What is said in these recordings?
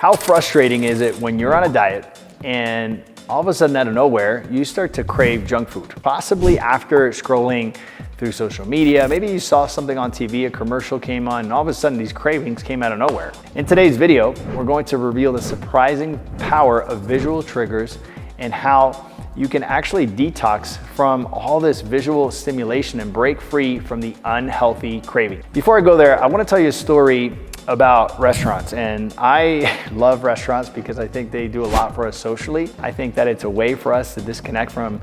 How frustrating is it when you're on a diet and all of a sudden out of nowhere, you start to crave junk food, possibly after scrolling through social media. Maybe you saw something on TV, a commercial came on, and all of a sudden these cravings came out of nowhere. In today's video, we're going to reveal the surprising power of visual triggers and how you can actually detox from all this visual stimulation and break free from the unhealthy craving. Before I go there, I want to tell you a story about restaurants, and I love restaurants because I think they do a lot for us socially. I think that it's a way for us to disconnect from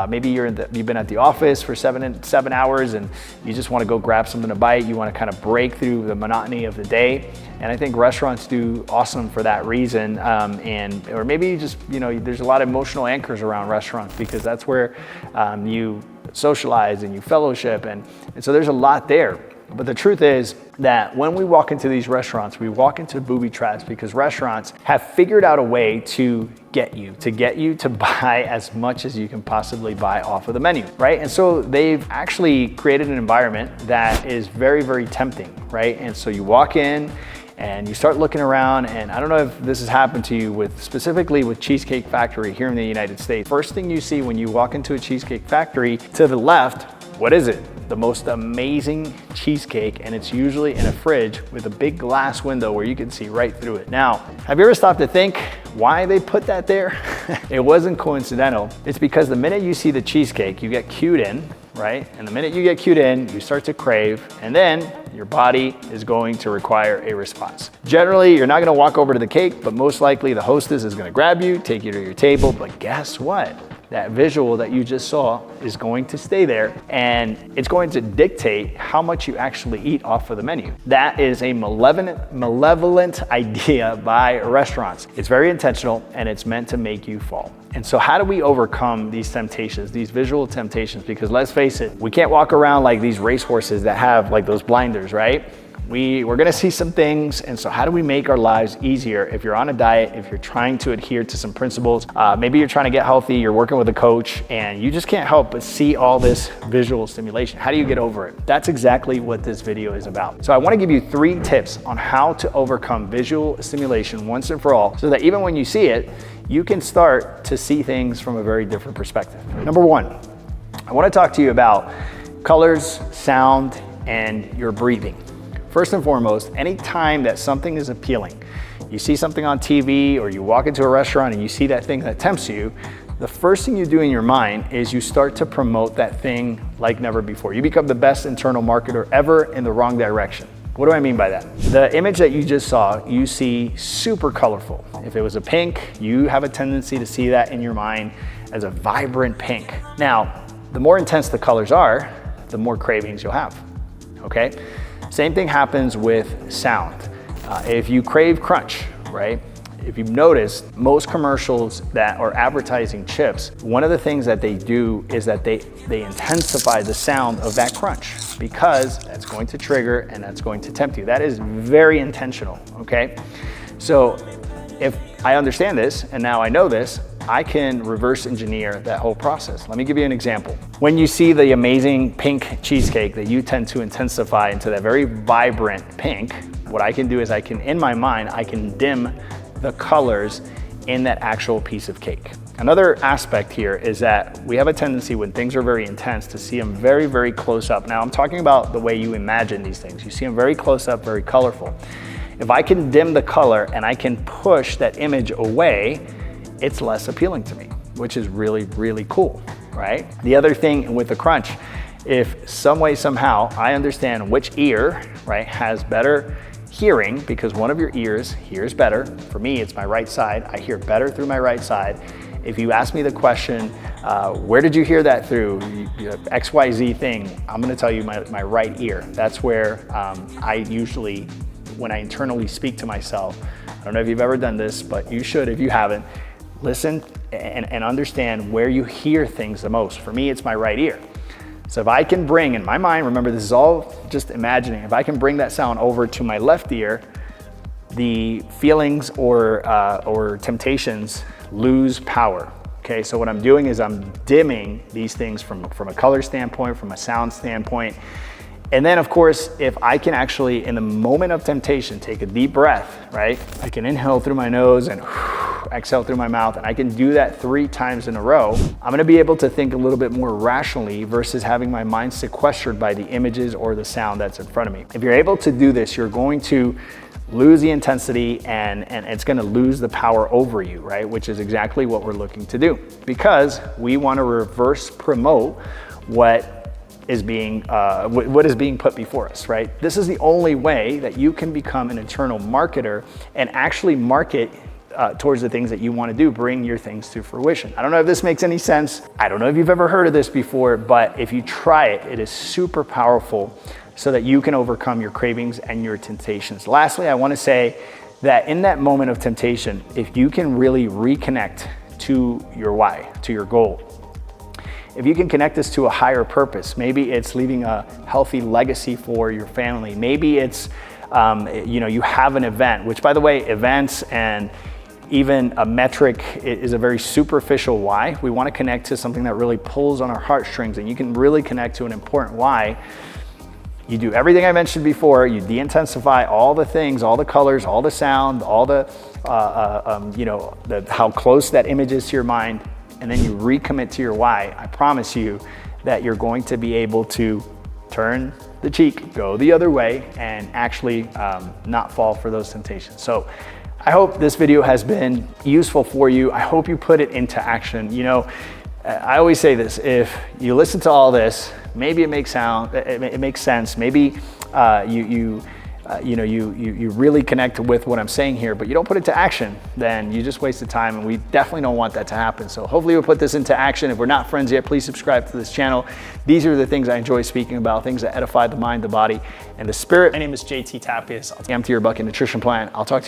maybe you've been at the office for seven hours and you just want to go grab something to bite. You want to kind of break through the monotony of the day, and I think restaurants do awesome for that reason. Or maybe you just, there's a lot of emotional anchors around restaurants because that's where you socialize and you fellowship, and so there's a lot there. But the truth is that when we walk into these restaurants, we walk into booby traps because restaurants have figured out a way to get you to buy as much as you can possibly buy off of the menu, right? And so they've actually created an environment that is very, very tempting, right? And so you walk in and you start looking around, and I don't know if this has happened to you specifically with Cheesecake Factory here in the United States. First thing you see when you walk into a Cheesecake Factory, to the left, what is it? The most amazing cheesecake, and it's usually in a fridge with a big glass window where you can see right through it. Now, have you ever stopped to think why they put that there? It wasn't coincidental. It's because the minute you see the cheesecake, you get cued in, right? And the minute you get cued in, you start to crave, and then your body is going to require a response. Generally, you're not gonna walk over to the cake, but most likely the hostess is gonna grab you, take you to your table, but guess what? That visual that you just saw is going to stay there, and it's going to dictate how much you actually eat off of the menu. That is a malevolent idea by restaurants. It's very intentional, and it's meant to make you fall. And so how do we overcome these temptations, these visual temptations? Because let's face it, we can't walk around like these racehorses that have like those blinders, right? We're gonna see some things, and so how do we make our lives easier if you're on a diet, if you're trying to adhere to some principles, maybe you're trying to get healthy, you're working with a coach, and you just can't help but see all this visual stimulation. How do you get over it? That's exactly what this video is about. So I wanna give you 3 tips on how to overcome visual stimulation once and for all, so that even when you see it, you can start to see things from a very different perspective. Number 1, I wanna talk to you about colors, sound, and your breathing. First and foremost, anytime that something is appealing, you see something on TV or you walk into a restaurant and you see that thing that tempts you, the first thing you do in your mind is you start to promote that thing like never before. You become the best internal marketer ever in the wrong direction. What do I mean by that? The image that you just saw, you see super colorful. If it was a pink, you have a tendency to see that in your mind as a vibrant pink. Now, the more intense the colors are, the more cravings you'll have, okay? Same thing happens with sound. If you crave crunch, right? If you've noticed, most commercials that are advertising chips, one of the things that they do is that they intensify the sound of that crunch because that's going to trigger and that's going to tempt you. That is very intentional, okay? So if I understand this and now I know this, I can reverse engineer that whole process. Let me give you an example. When you see the amazing pink cheesecake that you tend to intensify into that very vibrant pink, what I can do is in my mind, I can dim the colors in that actual piece of cake. Another aspect here is that we have a tendency when things are very intense to see them very, very close up. Now I'm talking about the way you imagine these things. You see them very close up, very colorful. If I can dim the color and I can push that image away, it's less appealing to me, which is really, really cool, right? The other thing with the crunch, if some way, somehow, I understand which ear, right, has better hearing because one of your ears hears better. For me, it's my right side. I hear better through my right side. If you ask me the question, where did you hear that through? XYZ thing, I'm gonna tell you my right ear. That's where I usually, when I internally speak to myself, I don't know if you've ever done this, but you should if you haven't, listen and understand where you hear things the most. For me, it's my right ear. So if I can bring, in my mind, remember this is all just imagining, if I can bring that sound over to my left ear, the feelings or temptations lose power. Okay, so what I'm doing is I'm dimming these things from a color standpoint, from a sound standpoint, And then of course, if I can actually, in the moment of temptation, take a deep breath, right? I can inhale through my nose and exhale through my mouth, and I can do that 3 times in a row, I'm gonna be able to think a little bit more rationally versus having my mind sequestered by the images or the sound that's in front of me. If you're able to do this, you're going to lose the intensity and it's gonna lose the power over you, right? Which is exactly what we're looking to do, because we wanna reverse promote what is being put before us, right? This is the only way that you can become an internal marketer and actually market towards the things that you want to do, bring your things to fruition. I don't know if this makes any sense. I don't know if you've ever heard of this before, but if you try it, it is super powerful so that you can overcome your cravings and your temptations. Lastly, I want to say that in that moment of temptation, if you can really reconnect to your why, to your goal, if you can connect this to a higher purpose, maybe it's leaving a healthy legacy for your family. Maybe it's, you have an event, which by the way, events and even a metric is a very superficial why. We want to connect to something that really pulls on our heartstrings, and you can really connect to an important why. You do everything I mentioned before. You de-intensify all the things, all the colors, all the sound, all the, how close that image is to your mind, and then you recommit to your why. I promise you that you're going to be able to turn the cheek, go the other way, and actually not fall for those temptations. So I hope this video has been useful for you. I hope you put it into action. I always say this: if you listen to all this, maybe it makes sense. Maybe you really connect with what I'm saying here, but you don't put it to action, then you just wasted time, and we definitely don't want that to happen. So hopefully we'll put this into action. If we're not friends yet, please subscribe to this channel. These are the things I enjoy speaking about, things that edify the mind, the body, and the spirit. My name is JT Tapias. I'm to your Bucket Nutrition Plan. I'll talk to you